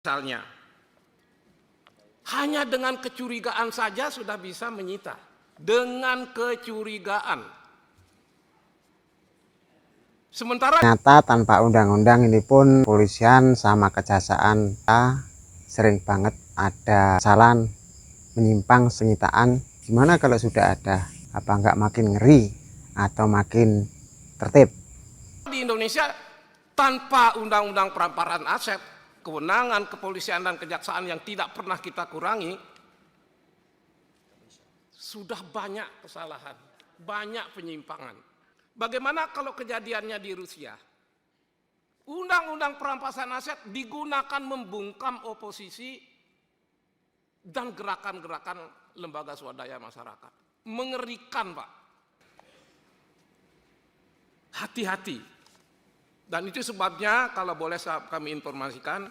Misalnya, hanya dengan kecurigaan saja sudah bisa menyita. Dengan kecurigaan. Sementara ternyata tanpa undang-undang ini pun polisian sama kejaksaan sering banget ada kesalahan menyimpang penyitaan. Gimana kalau sudah ada? Apa nggak makin ngeri atau makin tertib? di Indonesia tanpa undang-undang peramparan aset, kewenangan kepolisian dan kejaksaan yang tidak pernah kita kurangi, sudah banyak kesalahan, banyak penyimpangan. Bagaimana kalau kejadiannya di Rusia? Undang-undang perampasan aset digunakan membungkam oposisi dan gerakan-gerakan lembaga swadaya masyarakat. Mengerikan, Pak. Hati-hati. Dan itu sebabnya kalau boleh kami informasikan,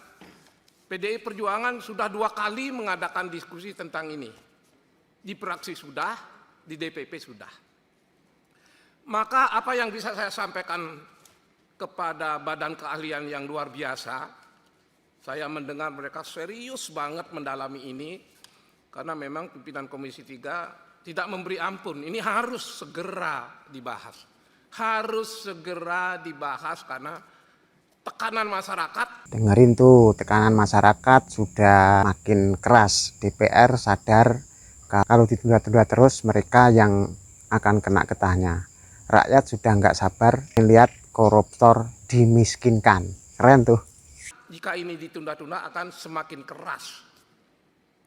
PDI Perjuangan sudah 2 kali mengadakan diskusi tentang ini. Di praksi sudah, di DPP sudah. Maka apa yang bisa saya sampaikan kepada badan keahlian yang luar biasa, saya mendengar mereka serius banget mendalami ini, karena memang pimpinan Komisi 3 tidak memberi ampun. Ini harus segera dibahas. Harus segera dibahas karena tekanan masyarakat. Dengerin tuh, tekanan masyarakat sudah makin keras. DPR sadar kalau ditunda-tunda terus mereka yang akan kena getahnya. Rakyat sudah nggak sabar melihat koruptor dimiskinkan. Keren tuh. Jika ini ditunda-tunda akan semakin keras.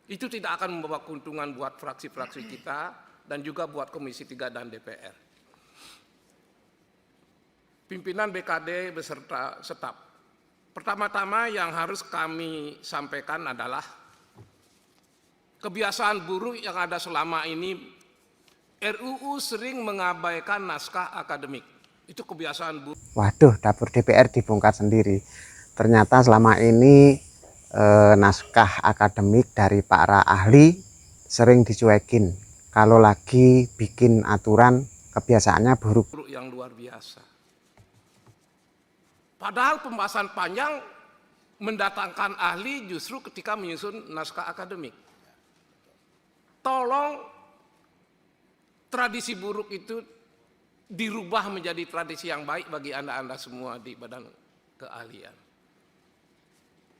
Itu tidak akan membawa keuntungan buat fraksi-fraksi kita dan juga buat Komisi 3 dan DPR. Pimpinan BKD beserta staf. Pertama-tama yang harus kami sampaikan adalah kebiasaan buruk yang ada selama ini. RUU sering mengabaikan naskah akademik. Itu kebiasaan buruk. Waduh, dapur DPR dibongkar sendiri. Ternyata selama ini naskah akademik dari para ahli sering dicuekin. Kalau lagi bikin aturan, kebiasaannya buruk. Yang luar biasa. Padahal pembahasan panjang mendatangkan ahli justru ketika menyusun naskah akademik. Tolong tradisi buruk itu dirubah menjadi tradisi yang baik bagi Anda semua di badan keahlian.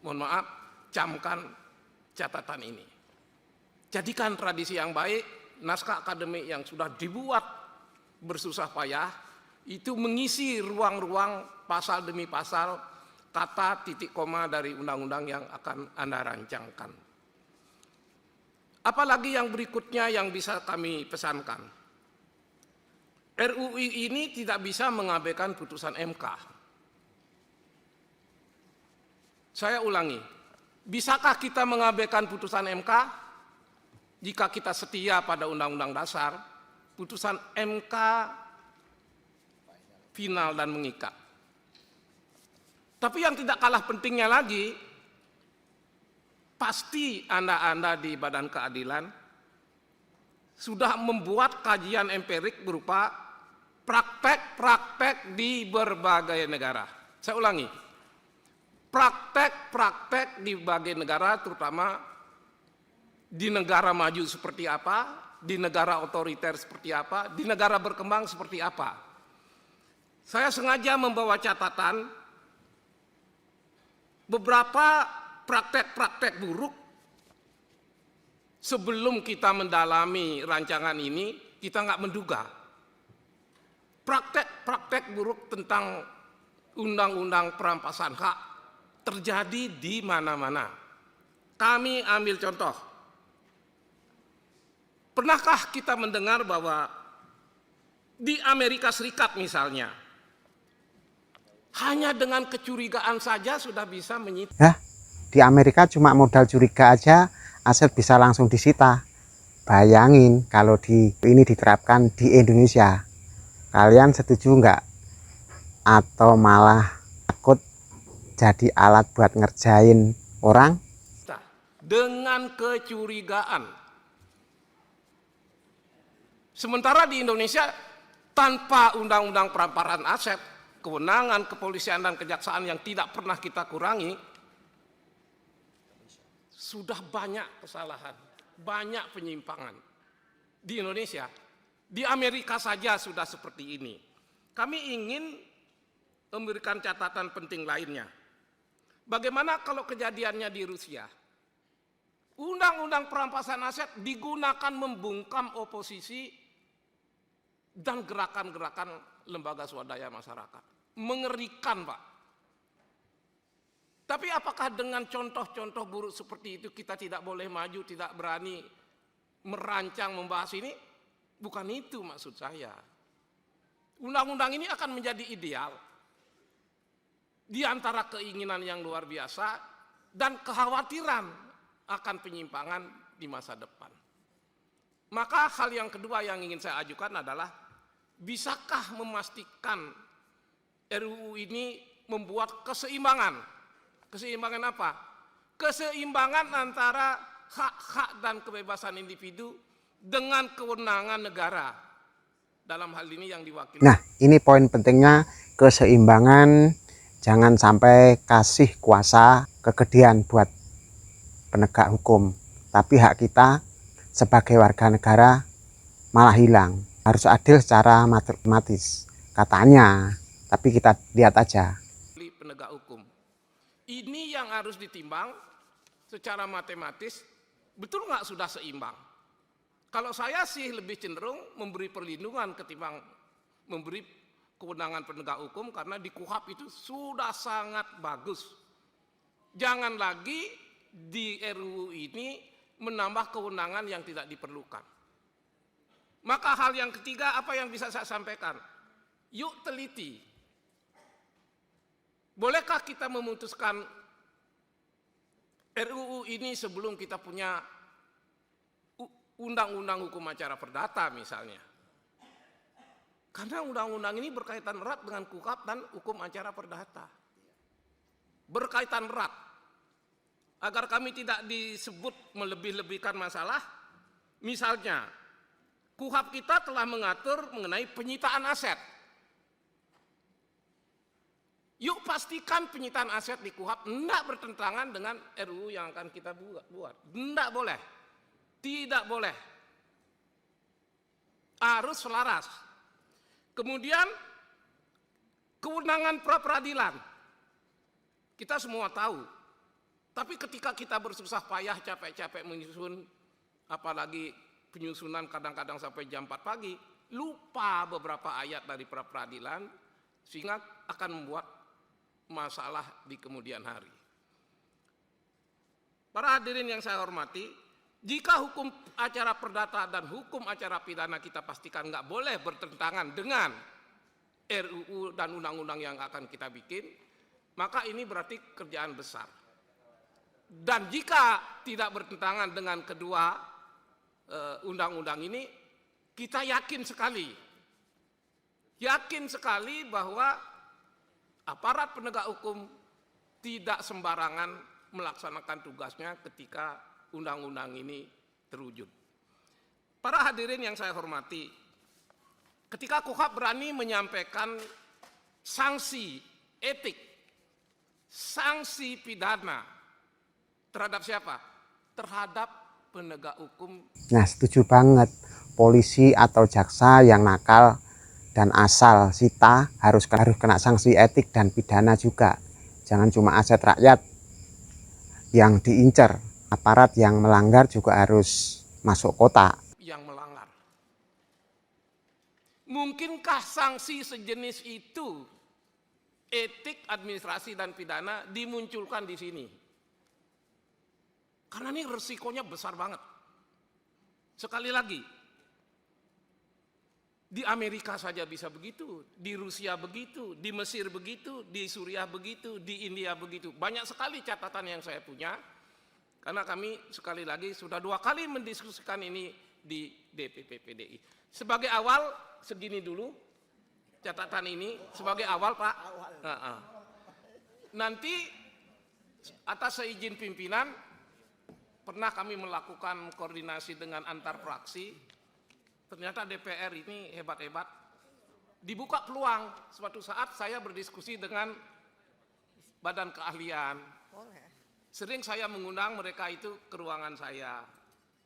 Mohon maaf, camkan catatan ini. Jadikan tradisi yang baik, naskah akademik yang sudah dibuat bersusah payah, itu mengisi ruang-ruang pasal demi pasal, kata, titik, koma dari undang-undang yang akan Anda rancangkan. Apalagi yang berikutnya yang bisa kami pesankan. RUU ini tidak bisa mengabaikan putusan MK. Saya ulangi, bisakah kita mengabaikan putusan MK? Jika kita setia pada Undang-Undang Dasar, putusan MK final dan mengikat. Tapi yang tidak kalah pentingnya lagi, pasti Anda di Badan Keadilan sudah membuat kajian empirik berupa praktek-praktek di berbagai negara. Saya ulangi, praktek-praktek di berbagai negara, terutama di negara maju seperti apa, di negara otoriter seperti apa, di negara berkembang seperti apa. Saya sengaja membawa catatan beberapa praktek-praktek buruk. Sebelum kita mendalami rancangan ini, kita nggak menduga. Praktek-praktek buruk tentang undang-undang perampasan hak terjadi di mana-mana. Kami ambil contoh. Pernahkah kita mendengar bahwa di Amerika Serikat misalnya, hanya dengan kecurigaan saja sudah bisa menyita. Ya, di Amerika cuma modal curiga aja, aset bisa langsung disita. Bayangin kalau ini diterapkan di Indonesia. Kalian setuju nggak? Atau malah takut jadi alat buat ngerjain orang? Dengan kecurigaan. Sementara di Indonesia tanpa undang-undang peramparan aset, kewenangan kepolisian dan kejaksaan yang tidak pernah kita kurangi, sudah banyak kesalahan, banyak penyimpangan di Indonesia. Di Amerika saja sudah seperti ini. Kami ingin memberikan catatan penting lainnya. Bagaimana kalau kejadiannya di Rusia? Undang-undang perampasan aset digunakan membungkam oposisi dan gerakan-gerakan lembaga swadaya masyarakat. Mengerikan, Pak. Tapi apakah dengan contoh-contoh buruk seperti itu kita tidak boleh maju, tidak berani merancang membahas ini? Bukan itu maksud saya. Undang-undang ini akan menjadi ideal di antara keinginan yang luar biasa dan kekhawatiran akan penyimpangan di masa depan. Maka hal yang kedua yang ingin saya ajukan adalah, bisakah memastikan RUU ini membuat keseimbangan? Keseimbangan apa? Keseimbangan antara hak-hak dan kebebasan individu dengan kewenangan negara. Dalam hal ini yang diwakili. Nah, ini poin pentingnya, keseimbangan. Jangan sampai kasih kuasa kegedean buat penegak hukum. Tapi hak kita sebagai warga negara malah hilang. Harus adil secara matematis. Katanya, tapi kita lihat aja. Penegak hukum. Ini yang harus ditimbang secara matematis, betul nggak sudah seimbang? Kalau saya sih lebih cenderung memberi perlindungan ketimbang memberi kewenangan penegak hukum, karena di KUHP itu sudah sangat bagus. Jangan lagi di RUU ini menambah kewenangan yang tidak diperlukan. Maka hal yang ketiga, apa yang bisa saya sampaikan? Yuk teliti. Bolehkah kita memutuskan RUU ini sebelum kita punya undang-undang hukum acara perdata misalnya? Karena undang-undang ini berkaitan erat dengan KUHP dan hukum acara perdata. Berkaitan erat. Agar kami tidak disebut melebih-lebihkan masalah, misalnya KUHP kita telah mengatur mengenai penyitaan aset. Yuk pastikan penyitaan aset di KUHP tidak bertentangan dengan RUU yang akan kita buat. Tidak boleh. Tidak boleh. Harus selaras. Kemudian kewenangan pra-peradilan. Kita semua tahu. Tapi ketika kita bersusah payah capek-capek menyusun, apalagi penyusunan kadang-kadang sampai jam 4 pagi, lupa beberapa ayat dari pra-peradilan, sehingga akan membuat masalah di kemudian hari. Para hadirin yang saya hormati, jika hukum acara perdata dan hukum acara pidana kita pastikan nggak boleh bertentangan dengan RUU dan undang-undang yang akan kita bikin, maka ini berarti kerjaan besar. Dan jika tidak bertentangan dengan kedua undang-undang ini, kita yakin sekali bahwa aparat penegak hukum tidak sembarangan melaksanakan tugasnya ketika undang-undang ini terwujud. Para hadirin yang saya hormati, ketika KUHP berani menyampaikan sanksi etik, sanksi pidana terhadap siapa? Terhadap penegak hukum. Nah, setuju banget. Polisi atau jaksa yang nakal dan asal sita harus kena sanksi etik dan pidana juga. Jangan cuma aset rakyat yang diincar. Aparat yang melanggar juga harus masuk kotak. Yang melanggar. Mungkinkah sanksi sejenis itu, etik, administrasi, dan pidana, dimunculkan di sini? Karena ini resikonya besar banget. Sekali lagi, di Amerika saja bisa begitu, di Rusia begitu, di Mesir begitu, di Suriah begitu, di India begitu. Banyak sekali catatan yang saya punya, karena kami sekali lagi sudah 2 kali mendiskusikan ini di DPP PDI. Sebagai awal, segini dulu catatan ini, sebagai awal Pak. Nanti atas seizin pimpinan, pernah kami melakukan koordinasi dengan antar fraksi. Ternyata DPR ini hebat-hebat. Dibuka peluang suatu saat saya berdiskusi dengan badan keahlian. Sering saya mengundang mereka itu ke ruangan saya.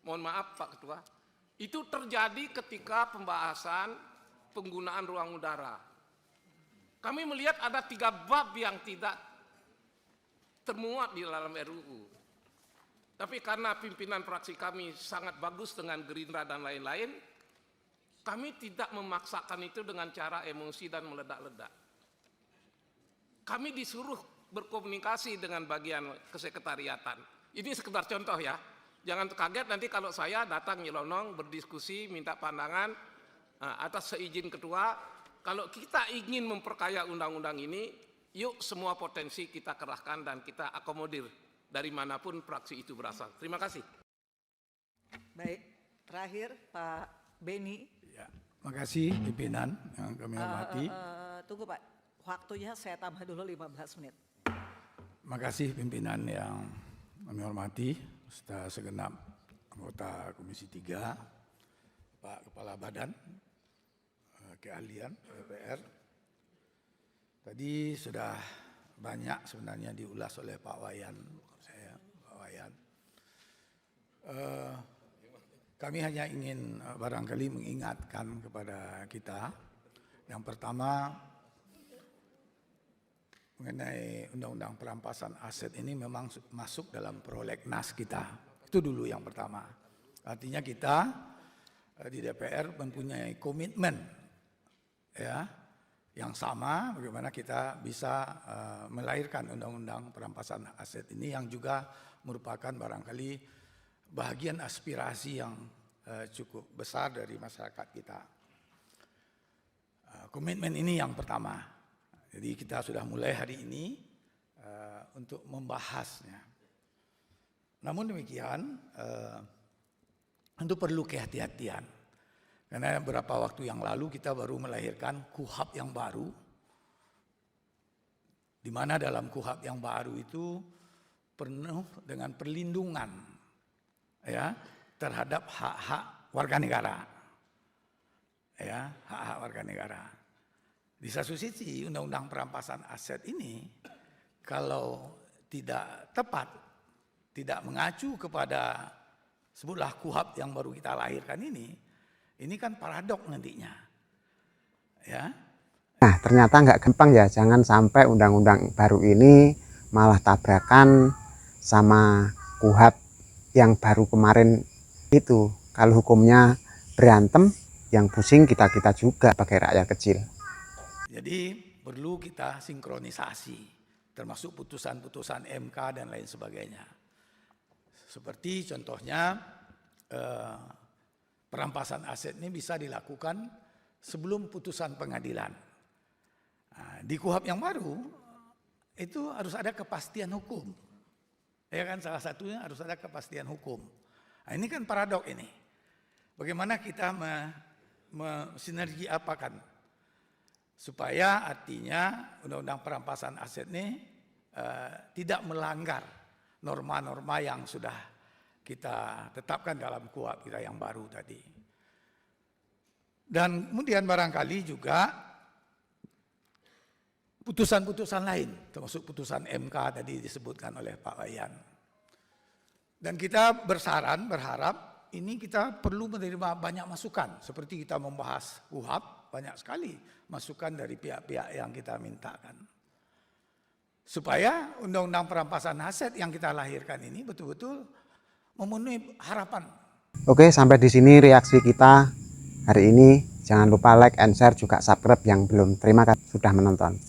Mohon maaf Pak Ketua, itu terjadi ketika pembahasan penggunaan ruang udara. Kami melihat ada 3 bab yang tidak termuat di dalam RUU. Tapi karena pimpinan fraksi kami sangat bagus dengan Gerindra dan lain-lain, kami tidak memaksakan itu dengan cara emosi dan meledak-ledak. Kami disuruh berkomunikasi dengan bagian kesekretariatan. Ini sekedar contoh ya. Jangan kaget nanti kalau saya datang nyelonong, berdiskusi, minta pandangan atas seizin ketua. Kalau kita ingin memperkaya undang-undang ini, yuk semua potensi kita kerahkan dan kita akomodir dari manapun fraksi itu berasal. Terima kasih. Baik, terakhir Pak Beni. Ya, makasih pimpinan yang kami hormati. Tunggu Pak, waktunya saya tambah dulu 15 menit. Makasih pimpinan yang kami hormati, serta segenap anggota Komisi 3, Pak Kepala Badan Keahlian DPR. Tadi sudah banyak sebenarnya diulas oleh Pak Wayan, Pak Wayan. Kami hanya ingin barangkali mengingatkan kepada kita, yang pertama mengenai Undang-Undang Perampasan Aset ini memang masuk dalam prolegnas kita. Itu dulu yang pertama. Artinya kita di DPR mempunyai komitmen ya yang sama bagaimana kita bisa melahirkan Undang-Undang Perampasan Aset ini yang juga merupakan barangkali bahagian aspirasi yang cukup besar dari masyarakat kita. Komitmen ini yang pertama. Jadi kita sudah mulai hari ini untuk membahasnya. Namun demikian, tentu perlu kehati-hatian. Karena beberapa waktu yang lalu kita baru melahirkan KUHP yang baru, di mana dalam KUHP yang baru itu penuh dengan perlindungan ya terhadap hak-hak warga negara, ya hak-hak warga negara. Di satu sisi Undang-Undang Perampasan Aset ini kalau tidak tepat, tidak mengacu kepada sebutlah KUHP yang baru kita lahirkan ini kan paradok nantinya, ya. Nah, ternyata nggak gampang ya, jangan sampai undang-undang baru ini malah tabrakan sama KUHP yang baru kemarin itu. Kalau hukumnya berantem, yang pusing kita-kita juga sebagai rakyat kecil. Jadi perlu kita sinkronisasi, termasuk putusan-putusan MK dan lain sebagainya. Seperti contohnya perampasan aset ini bisa dilakukan sebelum putusan pengadilan. Nah, di KUHP yang baru itu harus ada kepastian hukum. Ya kan, salah satunya harus ada kepastian hukum. Nah, ini kan paradok ini. Bagaimana kita sinergi apakan supaya artinya Undang-Undang Perampasan Aset ini tidak melanggar norma-norma yang sudah kita tetapkan dalam KUHP kita yang baru tadi. Dan kemudian barangkali juga putusan-putusan lain, termasuk putusan MK tadi disebutkan oleh Pak Wayan. Dan kita berharap ini kita perlu menerima banyak masukan. Seperti kita membahas KUHP, banyak sekali masukan dari pihak-pihak yang kita mintakan. Supaya Undang-Undang Perampasan Aset yang kita lahirkan ini betul-betul memenuhi harapan. Oke, sampai di sini reaksi kita hari ini. Jangan lupa like and share, juga subscribe yang belum. Terima kasih sudah menonton.